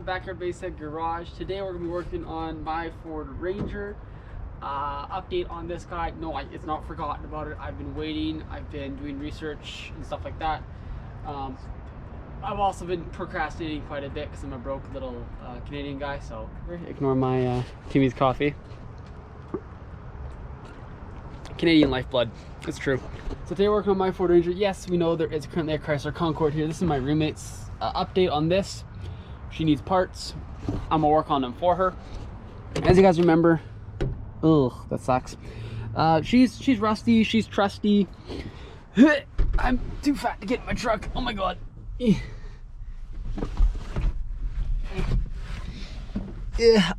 at Backyard Basshead Garage. Today we're going to be working on my Ford Ranger. Update on this guy. No, it's not forgotten about it. I've been waiting. I've been doing research and stuff like that. I've also been procrastinating quite a bit because I'm a broke little Canadian guy, so ignore my Timmy's coffee. Canadian lifeblood. It's true. So today we're working on my Ford Ranger. Yes, we know there is currently a Chrysler Concorde here. This is my roommate's update on this. She needs parts. I'm gonna work on them for her. As you guys remember, ugh, that sucks. She's rusty. She's trusty. I'm too fat to get in my truck. Oh my god. Yeah,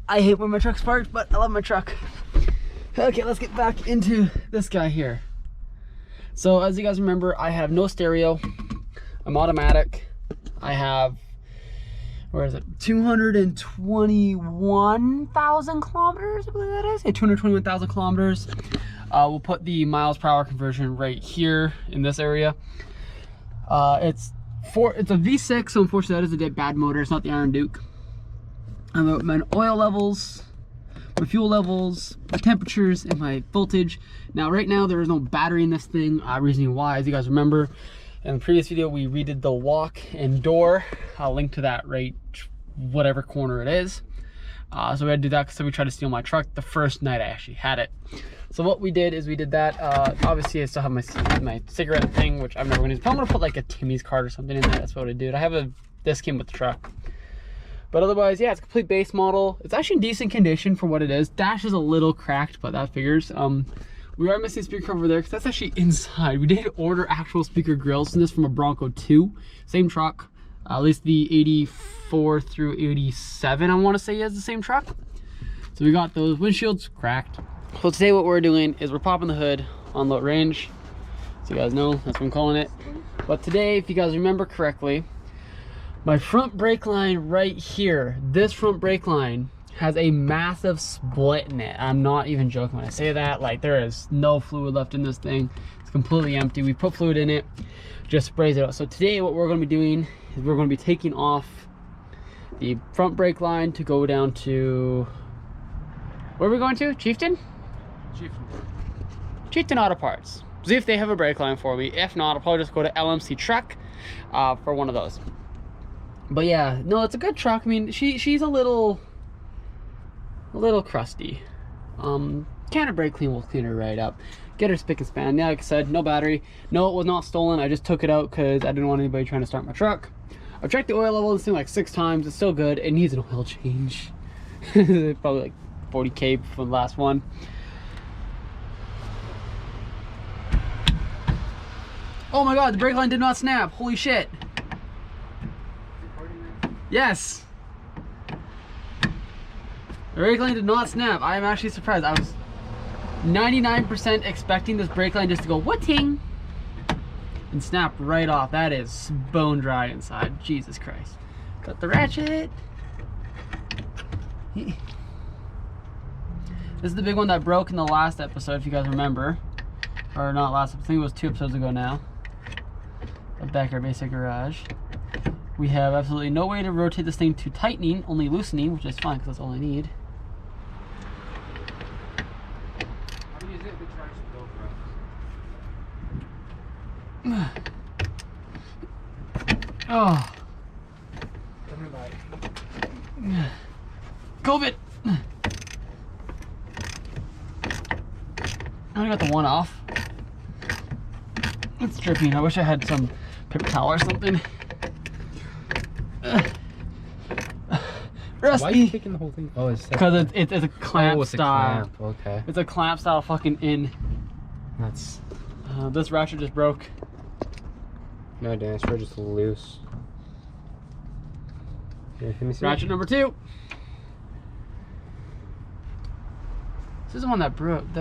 I hate when my truck's parked, but I love my truck. Okay, let's get back into this guy here. So as you guys remember, I have no stereo. I'm automatic. I have, where is it? 221,000 kilometers, I believe that is. Yeah, 221,000 kilometers. We'll put the miles per hour conversion right here in this area. It's a V6, so unfortunately that is a bit bad motor. It's not the Iron Duke. My oil levels, my fuel levels, my temperatures, and my voltage. Now right now there is no battery in this thing. Reasoning why, as you guys remember, in the previous video we redid the lock and door. I'll link to that right whatever corner it is. So we had to do that because somebody tried to steal my truck the first night I actually had it. So what we did is we did that. Obviously I still have my cigarette thing, which I'm never gonna use. I'm gonna put like a Timmy's card or something in there. That's what I did. I have this came with the truck. But otherwise, yeah, it's a complete base model. It's actually in decent condition for what it is. Dash is a little cracked, but that figures. We are missing a speaker over there because that's actually inside. We did order actual speaker grills in this from a Bronco 2. Same truck. At least the 84 through 87, I want to say, is the same truck. So we got those windshields cracked. So today what we're doing is we're popping the hood on LowRange. So you guys know, that's what I'm calling it. But today, if you guys remember correctly, my front brake line right here, this front brake line has a massive split in it. I'm not even joking when I say that. Like, there is no fluid left in this thing. It's completely empty. We put fluid in it, just sprays it out. So today what we're going to be doing is we're going to be taking off the front brake line to go down to, where are we going to? Chieftain Auto Parts. See if they have a brake line for me. If not, I'll probably just go to LMC Truck for one of those. But yeah, no, it's a good truck. I mean, she's a little crusty. Can of brake clean will clean her right up. Get her spick and span. Yeah, like I said, no battery. No, it was not stolen. I just took it out because I didn't want anybody trying to start my truck. I've checked the oil level this thing like 6 times. It's still good. It needs an oil change. Probably like 40K from the last one. Oh my god, the brake line did not snap. Holy shit. Yes. The brake line did not snap. I am actually surprised. I was 99% expecting this brake line just to go what-ting and snap right off. That is bone dry inside. Jesus Christ. Cut the ratchet. This is the big one that broke in the last episode, if you guys remember. Or not last episode, I think it was 2 episodes ago now. Of Backyard Basshead Garage. We have absolutely no way to rotate this thing to tightening, only loosening, which is fine because that's all I need. How do you zip the charge to go Oh. COVID! I got the one off. It's dripping. I wish I had some paper towel or something. Rusty. Why are you taking the whole thing? Oh, it's because it's a clamp style. A clamp. Okay. It's a clamp style fucking in. That's. This ratchet just broke. No, Dan, it's just loose. Here, let me see. Ratchet number 2. This is the one that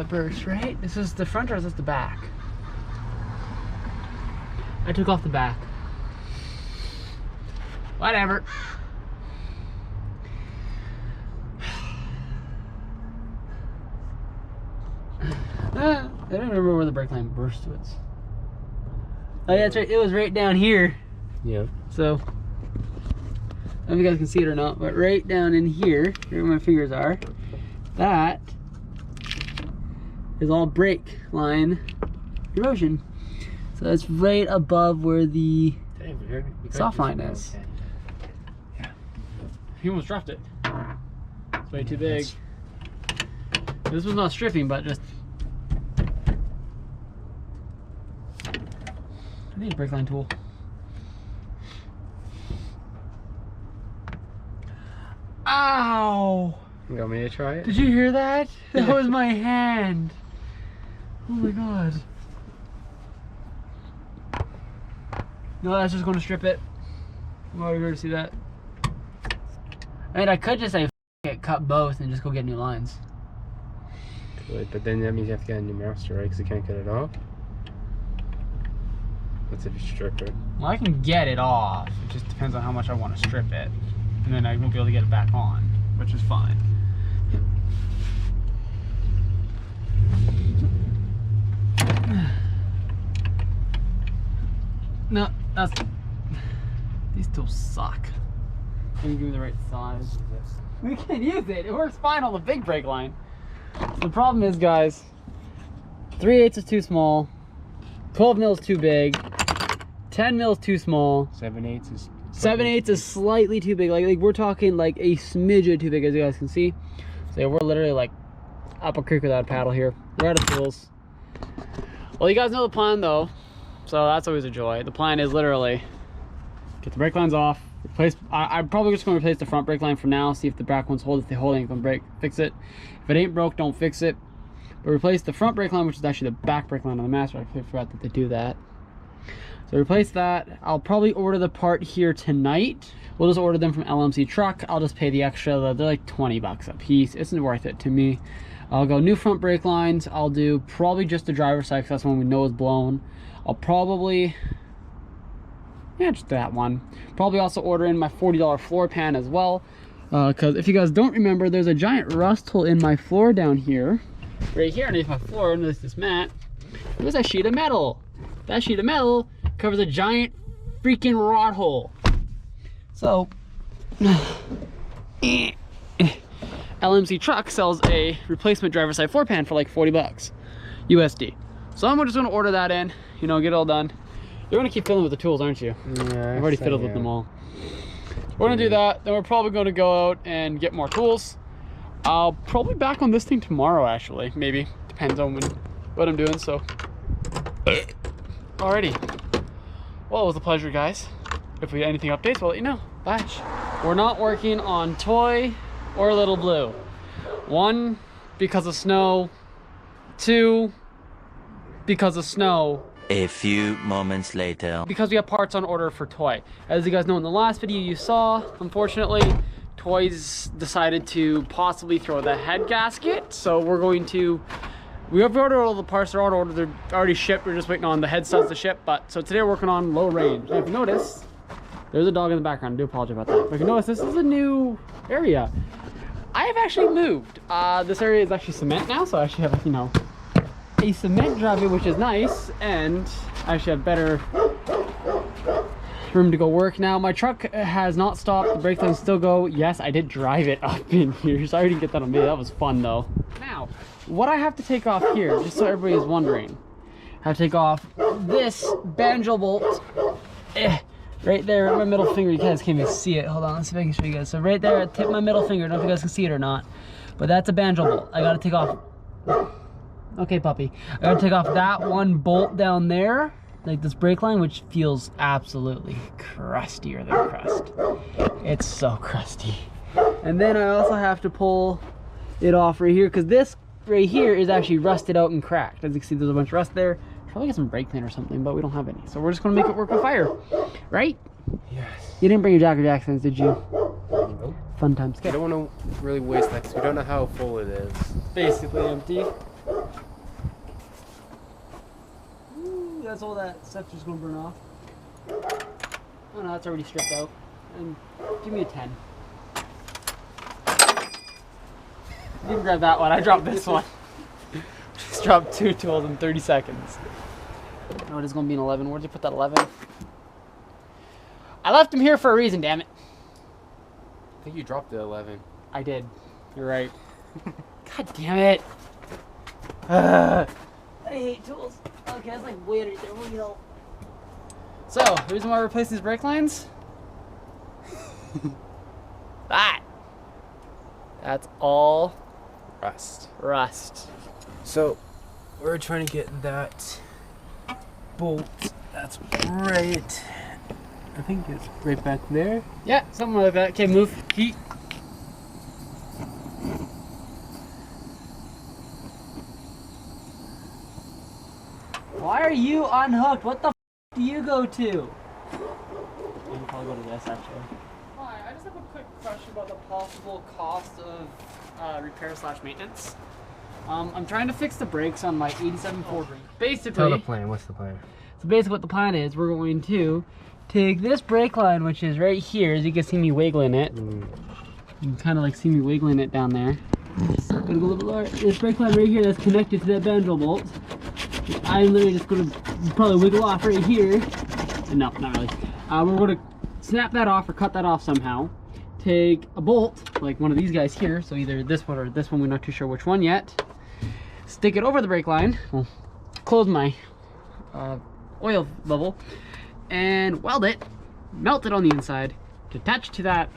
burst, right? This is the front or is this the back? I took off the back. Whatever. I don't remember where the brake line burst was. Oh yeah, that's right. It was right down here. Yeah. So know if you guys can see it or not, but right down in here, right where my fingers are, that is all brake line erosion. So that's right above where the soft line is. Yeah. He almost dropped it. It's way too big. This was not stripping, but just... I need a brake line tool. Ow! You want me to try it? Did you hear that? That was my hand. Oh my god. No, that's just going to strip it. I'm already here to see that. I mean, I could just say it, cut both, and just go get new lines. Good, but then that means you have to get a new master, right? Because you can't get it off. What's if you strip it? Well, I can get it off. It just depends on how much I want to strip it. And then I won't be able to get it back on, which is fine. No, that's... These tools suck. Can you give me the right size? We can use it. It works fine on the big brake line. The problem is, guys, 3/8 is too small, 12 mil is too big, 10 mil is too small, 7/8 is... 7/8 is slightly too big. Like we're talking like a smidgen too big, as you guys can see. So we're literally like up a creek without a paddle here. We're out of tools. Well, you guys know the plan though, so that's always a joy. The plan is literally get the brake lines off, replace. I'm probably just going to replace the front brake line for now. See if the back ones hold. If they hold, ain't gonna break. Fix it. If it ain't broke, don't fix it. But replace the front brake line, which is actually the back brake line on the master. I forgot that they do that. So replace that. I'll probably order the part here tonight. We'll just order them from LMC Truck. I'll just pay the extra. They're like 20 bucks a piece. It's worth it to me. I'll go new front brake lines. I'll do probably just the driver's side, because that's one we know is blown. I'll probably, yeah, just that one. Probably also order in my $40 floor pan as well. Because if you guys don't remember, there's a giant rust hole in my floor down here. Right here underneath my floor, underneath this mat, there's a sheet of metal. That sheet of metal covers a giant freaking rot hole. So, LMC Truck sells a replacement driver's side floor pan for like 40 bucks USD. So I'm just gonna order that in, you know, get it all done. You're gonna keep fiddling with the tools, aren't you? Yeah, I've already fiddled with them all. We're gonna do that, then we're probably gonna go out and get more tools. I'll probably back on this thing tomorrow, actually, maybe. Depends on what I'm doing, so. Alrighty. Well, it was a pleasure, guys. If we get anything updates, we'll let you know. Bye. We're not working on Toy or Little Blue. 1, because of snow. 2, because of snow. A few moments later. Because we have parts on order for Toy. As you guys know in the last video you saw, unfortunately, Toys decided to possibly throw the head gasket. So we're going to, we have ordered all the parts, they're ordered, they're already shipped. We're just waiting on the head studs to ship. But so today we're working on LowRange. Now if you notice, there's a dog in the background. I do apologize about that. But if you notice, this is a new area. I have actually moved. This area is actually cement now, so I actually have, you know, a cement driveway, which is nice, and I actually have better room to go work now. My truck has not stopped. The brake lines still go. Yes, I did drive it up in here. Sorry I didn't get that on video. That was fun though. Now, what I have to take off here, just so everybody is wondering, I have to take off this banjo bolt. Right there, my middle finger. You guys can't even see it. Hold on, let's see if I can show you guys. So right there, I tip my middle finger. I don't know if you guys can see it or not, but that's a banjo bolt. I gotta take off. Okay, puppy. I gotta take off that one bolt down there, like this brake line, which feels absolutely crustier than crust. It's so crusty. And then I also have to pull it off right here, because this right here is actually rusted out and cracked. As you can see, there's a bunch of rust there. Probably get some brake clean or something, but we don't have any. So we're just gonna make it work with fire, right? Yes. You didn't bring your Jacker Jacksons, did you? Nope. Fun times. I don't want to really waste that because we don't know how full it is. Basically empty. Ooh, that's all that stuff just gonna burn off. Oh no, that's already stripped out. And give me a 10. You can grab that one. I dropped this one. Just dropped 2 tools in 30 seconds. No, it is gonna be an 11. Where'd you put that 11? I left him here for a reason, damn it. I think you dropped the 11. I did. You're right. God damn it. I hate tools. Okay, that's like weight right there. Wheel. So, the reason why we're replacing these brake lines? That's all rust. So, we're trying to get that bolt that's right, I think it's right back there. Yeah, something like that. Okay, move. Heat. Why are you unhooked? What the f do you go to? You can probably go to this actually. Hi, I just have a quick question about the possible cost of repair/maintenance. I'm trying to fix the brakes on my 87 Ford. Basically, Tell the plan. What's the plan? so basically what the plan is, we're going to take this brake line, which is right here, as you can see me wiggling it. You can kind of like see me wiggling it down there. Gonna go a little bit lower. This brake line right here that's connected to that banjo bolt. I'm literally just gonna probably wiggle off right here. No, not really. We're gonna snap that off or cut that off somehow. Take a bolt, like one of these guys here, so either this one or this one, we're not too sure which one yet. Stick it over the brake line. Well, close my oil level and weld it, melt it on the inside, to attach to that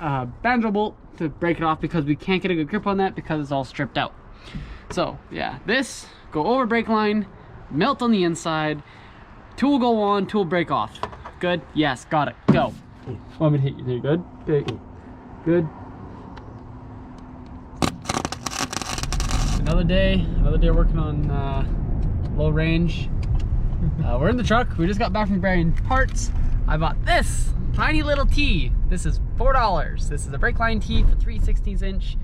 banjo bolt to break it off, because we can't get a good grip on that because it's all stripped out. So yeah, this, go over brake line, melt on the inside, tool go on, tool break off. Good? Yes, got it. Go. Want me to hit you there? Good? Okay. Good. Another day working on LowRange. We're in the truck. We just got back from buying parts. I bought this tiny little tee. This is $4. This is a brake line tee for 3/16 inch.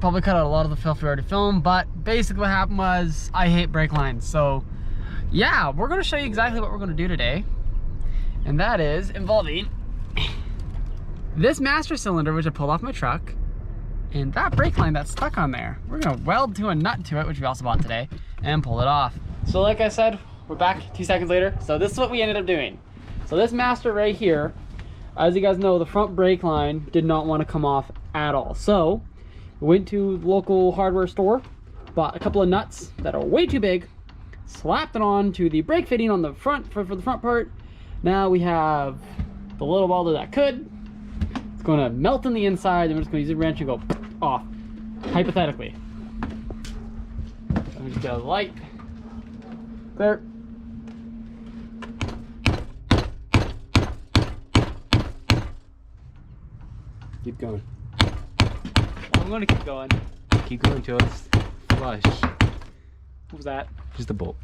Probably cut out a lot of the filth we already filmed, but basically what happened was I hate brake lines. So yeah, we're gonna show you exactly what we're gonna do today. And that is involving this master cylinder, which I pulled off my truck, and that brake line that's stuck on there. We're gonna weld to a nut to it, which we also bought today, and pull it off. So like I said, we're back 2 seconds later. So this is what we ended up doing. So this master right here, as you guys know, the front brake line did not want to come off at all. So we went to the local hardware store, bought a couple of nuts that are way too big, slapped it on to the brake fitting on the front for the front part. Now we have the little welder that could. It's going to melt on the inside, and we're just going to use a wrench and go off, hypothetically. Let me just get a light. There. Keep going. I'm going to keep going. Keep going till it's flush. What was that? Just a bolt.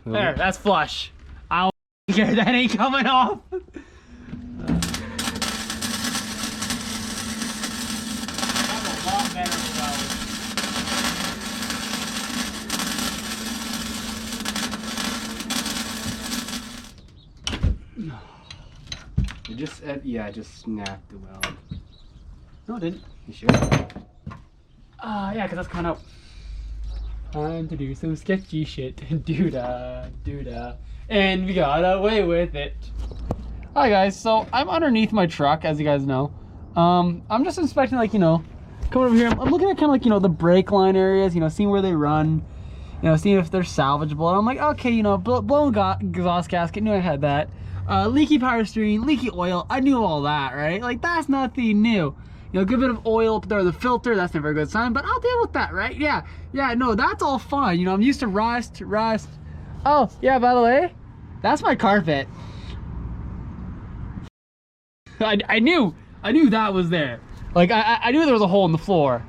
There, that's flush. I don't care, that ain't coming off. That's a lot better It just, yeah, it just snapped the weld. No, it didn't. You sure? Yeah, because that's coming out. Time to do some sketchy shit. Doo-da. And we got away with it. Hi guys, so I'm underneath my truck, as you guys know. I'm just inspecting, like, you know, coming over here. I'm looking at kind of like, you know, the brake line areas, you know, seeing where they run, you know, seeing if they're salvageable. And I'm like, okay, you know, blown exhaust gasket, knew I had that. Leaky power steering, leaky oil, I knew all that, right? Like, that's nothing new. You know, good bit of oil up there, the filter, that's never a good sign, but I'll deal with that, right? Yeah, no, that's all fine. You know, I'm used to rust. Oh, yeah, by the way, that's my carpet. I knew that was there. Like, I knew there was a hole in the floor.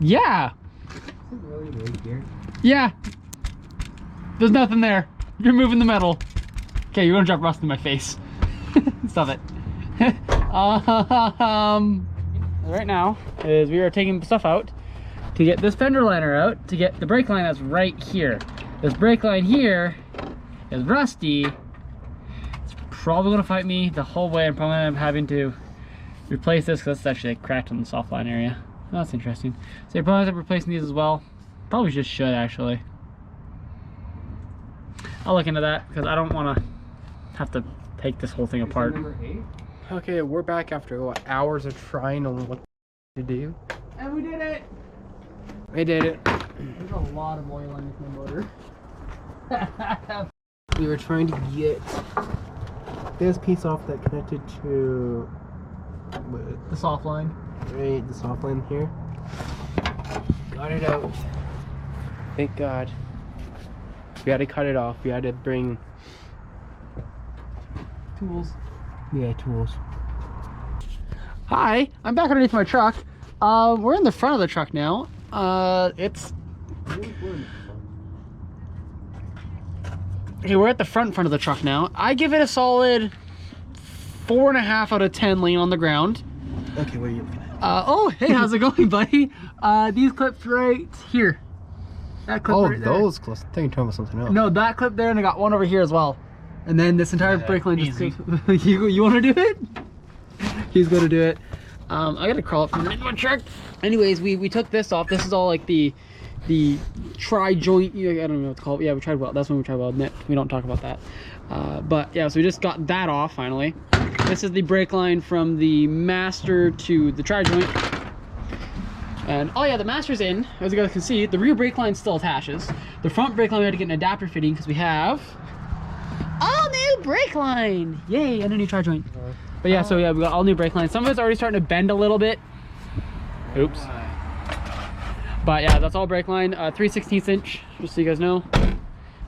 Yeah. Really right here? Yeah. There's nothing there. You're moving the metal. Okay, you're gonna drop rust in my face. Stop it. Right now is we are taking stuff out to get this fender liner out, to get the brake line that's right here. This brake line here is rusty. It's probably gonna fight me the whole way. I'm probably gonna end up having to replace this because it's actually like cracked on the soft line area. Oh, that's interesting. So you're probably end up replacing these as well. Probably just should actually. I'll look into that because I don't want to have to take this whole thing apart. Number 8. Okay, we're back after what, hours of trying on what to do. And we did it! We did it. There's a lot of oil in this motor. We were trying to get this piece off that connected to The soft line. right, the soft line here. Got it out. Thank God. We had to cut it off. We had to bring Tools. tools. Hi, I'm back underneath my truck. We're in the front of the truck now. Okay, we're at the front of the truck now. I give it a solid 4.5 out of 10 laying on the ground. Okay, what are you looking at? Oh, hey, how's it going, buddy? These clips right here. That clip right there. those close. I think you're talking about something else. No, that clip there, and I got one over here as well. And then this entire brake line just easy. you want to do it? He's going to do it. I got to crawl up from underneath my truck. Anyways, we took this off. This is all like the tri-joint, I don't know what to call it. Yeah, we tried weld. That's when we tried weld it. We don't talk about that. But yeah, so we just got that off finally. This is the brake line from the master to the tri-joint. And oh yeah, the master's in. As you guys can see, the rear brake line still attaches. The front brake line we had to get an adapter fitting because we have all new brake line. Yay, and a new tri-joint. But yeah, so yeah, we got all new brake lines. Some of it's already starting to bend a little bit. Oops. But yeah, that's all brake line. 3/16 inch, just so you guys know.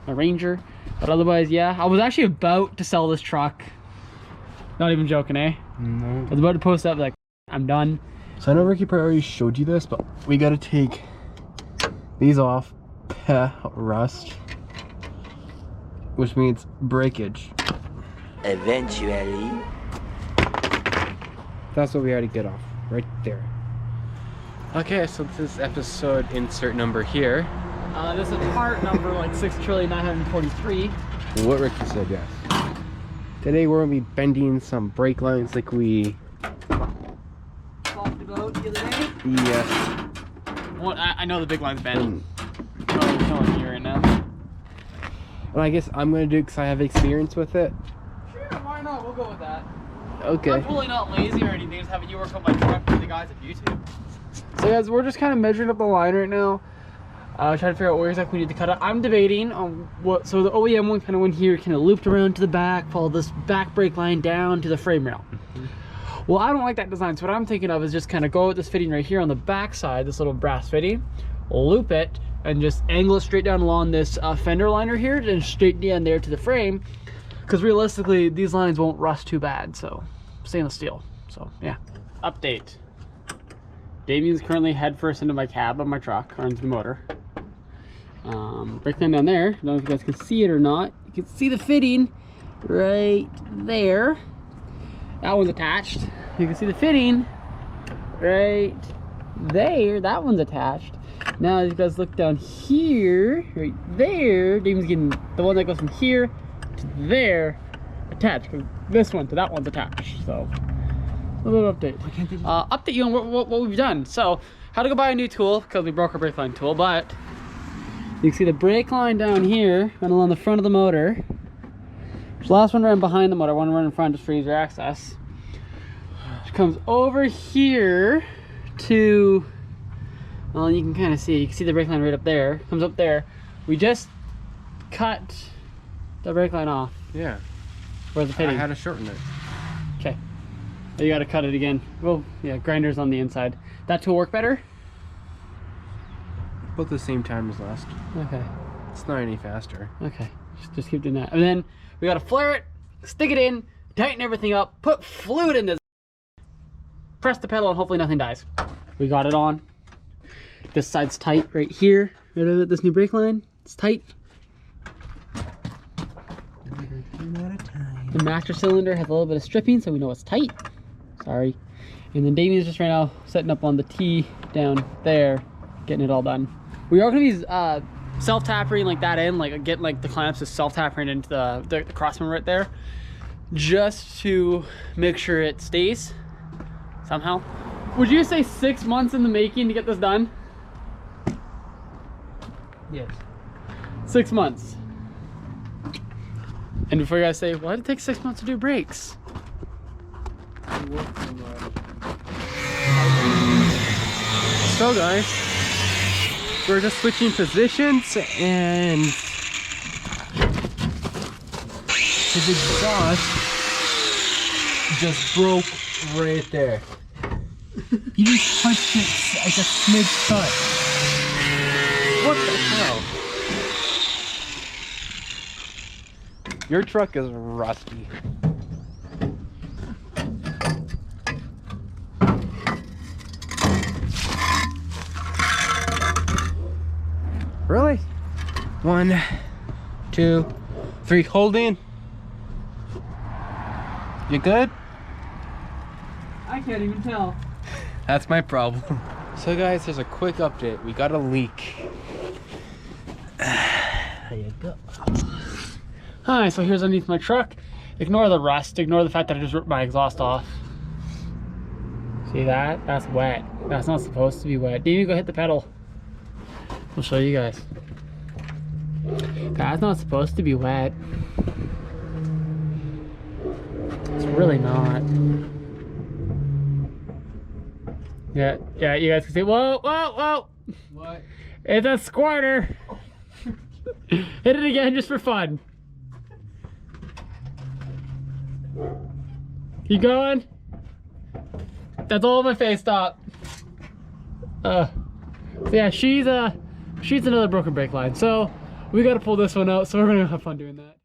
My Ranger. But otherwise, yeah. I was actually about to sell this truck. Not even joking, eh? No. I was about to post up like, I'm done. So I know Ricky probably already showed you this, but we gotta take these off. Rust. Which means breakage. Eventually. That's what we had to get off. Right there. Okay, so this episode insert number here. This is part number like 6,943,000,043. What Ricky said, yes. Today we're gonna be bending some brake lines like we Talked about the other day. yes. Well, I know the big line's bent. And No one here right now. I guess I'm gonna do it because I have experience with it. Sure, why not? We'll go with that. Okay. I'm totally not lazy or anything. Just having you work on my truck for the guys at YouTube. So guys, we're just kind of measuring up the line right now. Trying to figure out where exactly we need to cut it. I'm debating on what. So the OEM one kind of went here, kind of looped around to the back, followed this back brake line down to the frame rail. Well, I don't like that design. So what I'm thinking of is just kind of go with this fitting right here on the back side, this little brass fitting, loop it, and just angle it straight down along this fender liner here, and straight down there to the frame. Because realistically, these lines won't rust too bad. So stainless steel. So yeah. Update. Damien's currently head first into my cab of my truck, or into the motor. Brake line down there. I don't know if you guys can see it or not. You can see the fitting right there. That one's attached. You can see the fitting right there. That one's attached. Now, as you guys look down here, right there, Damien's getting the one that goes from here to there attached. This one to that one's attached. So, a little update. Update you on what we've done. So, had to go buy a new tool because we broke our brake line tool, but you can see the brake line down here and along the front of the motor. The last one ran behind the motor, one run in front just for easier access. It comes over here to, well, you can kind of see, the brake line right up there. Comes up there. We just cut the brake line off. Yeah. Where's the fitting? I had to shorten it. Okay. You got to cut it again. Well, yeah, grinders on the inside. That tool work better? Both the same time as last. Okay. It's not any faster. Okay. Just keep doing that. And then we got to flare it, stick it in, tighten everything up, put fluid in this, press the pedal, and hopefully nothing dies. We got it on. This side's tight right here. Right over this new brake line. It's tight. The master cylinder has a little bit of stripping, so we know it's tight. Sorry. And then Damien's just right now setting up on the T down there, getting it all done. We are going to be self-tappering like that in, like getting like the clamps to self-tappering into the crossmember right there, just to make sure it stays somehow. Would you say 6 months in the making to get this done? Yes. 6 months. And before you guys say, why did it take 6 months to do brakes? So guys, we're just switching positions and his exhaust just broke right there. He just punched it like a smidge touch. What the hell? Your truck is rusty. Really? 1, 2, 3, holding. You good? I can't even tell. That's my problem. So guys, there's a quick update. We got a leak. There you go. Hi, so here's underneath my truck. Ignore the rust, ignore the fact that I just ripped my exhaust off. See that? That's wet. That's not supposed to be wet. Didn't even go hit the pedal. I'll show you guys. That's not supposed to be wet. It's really not. Yeah, you guys can see. Whoa, whoa, whoa! What? It's a squirter! Hit it again just for fun. Keep going. That's all my face stop. So yeah, she's another broken brake line. So we gotta pull this one out, so we're gonna have fun doing that.